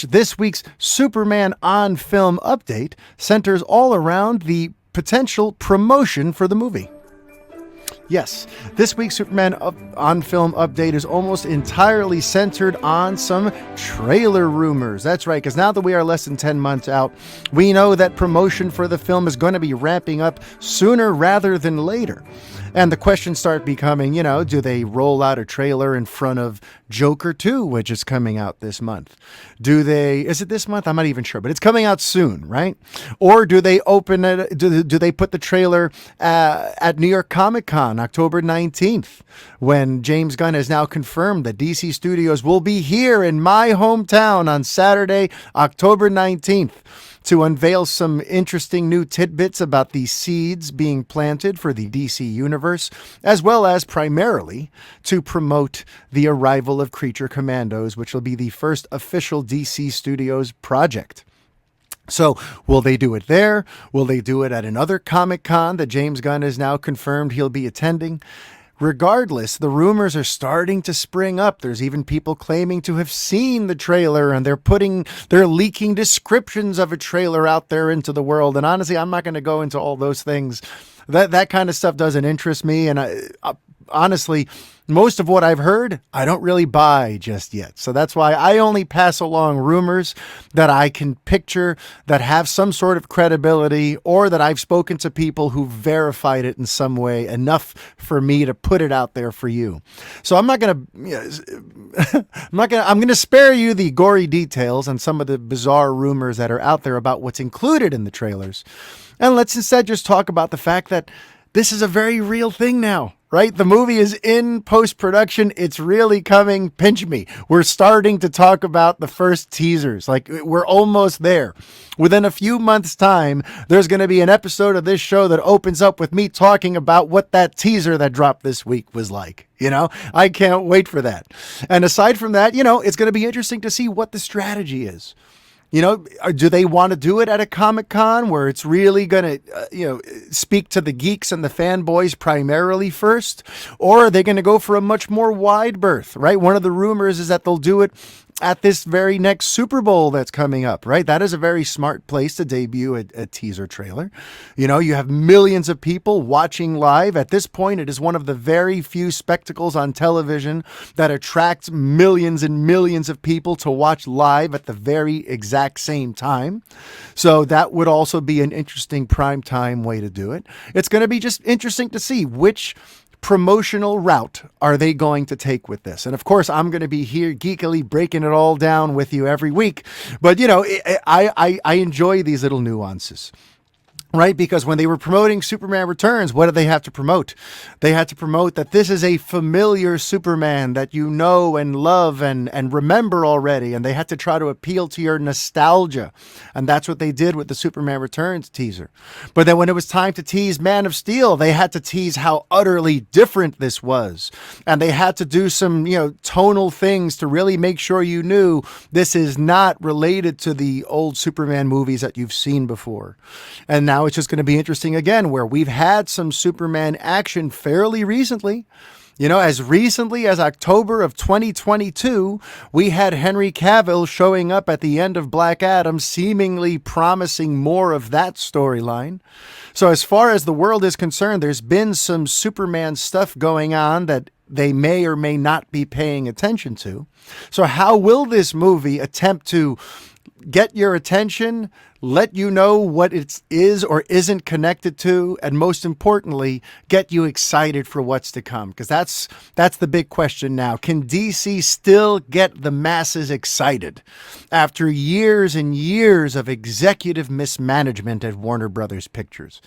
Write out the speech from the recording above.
This week's Superman on Film update centers all around the potential promotion for the movie. Yes, this week's Superman on Film update is almost entirely centered on some trailer rumors. That's right, because now that we are less than 10 months out, we know that promotion for the film is going to be ramping up sooner rather than later. And the questions start becoming, do they roll out a trailer in front of Joker 2, which is coming out this month? Is it this month? I'm not even sure, but it's coming out soon, right? Or do they open it, do they put the trailer at New York Comic Con, October 19th, when James Gunn has now confirmed that DC Studios will be here in my hometown on Saturday, October 19th. To unveil some interesting new tidbits about the seeds being planted for the DC universe, as well as primarily to promote the arrival of Creature Commandos, which will be the first official DC Studios project. So will they do it there? Will they do it at another Comic-Con that James Gunn has now confirmed he'll be attending? Regardless, the rumors are starting to spring up. There's even people claiming to have seen the trailer, and they're leaking descriptions of a trailer out there into the world. And honestly, I'm not going to go into all those things. That kind of stuff doesn't interest me. And honestly, most of what I've heard, I don't really buy just yet. So that's why I only pass along rumors that I can picture that have some sort of credibility, or that I've spoken to people who verified it in some way enough for me to put it out there for you. So I'm going to spare you the gory details and some of the bizarre rumors that are out there about what's included in the trailers. And let's instead just talk about the fact that this is a very real thing now. Right? The movie is in post-production. It's really coming. Pinch me. We're starting to talk about the first teasers. Like, we're almost there. Within a few months' time, there's going to be an episode of this show that opens up with me talking about what that teaser that dropped this week was like. I can't wait for that. And aside from that, it's going to be interesting to see what the strategy is. Do they want to do it at a Comic-Con where it's really going to, speak to the geeks and the fanboys primarily first? Or are they going to go for a much more wide berth, right? One of the rumors is that they'll do it at this very next Super Bowl that's coming up, right? That is a very smart place to debut a teaser trailer. You have millions of people watching live. At this point, it is one of the very few spectacles on television that attracts millions and millions of people to watch live at the very exact same time. So that would also be an interesting primetime way to do it. It's going to be just interesting to see which promotional route are they going to take with this. And of course, I'm going to be here geekily breaking it all down with you every week. But, I enjoy these little nuances. Right? Because when they were promoting Superman Returns, what did they have to promote? They had to promote that this is a familiar Superman that you know and love and remember already. And they had to try to appeal to your nostalgia. And that's what they did with the Superman Returns teaser. But then when it was time to tease Man of Steel, they had to tease how utterly different this was. And they had to do some, tonal things to really make sure you knew this is not related to the old Superman movies that you've seen before. And now it's just going to be interesting again, where we've had some Superman action fairly recently. As recently as October of 2022, we had Henry Cavill showing up at the end of Black Adam, seemingly promising more of that storyline. So as far as the world is concerned, there's been some Superman stuff going on that they may or may not be paying attention to. So how will this movie attempt to get your attention, let you know what it is or isn't connected to, and most importantly, get you excited for what's to come? Because that's the big question now. Can DC still get the masses excited after years and years of executive mismanagement at Warner Brothers Pictures?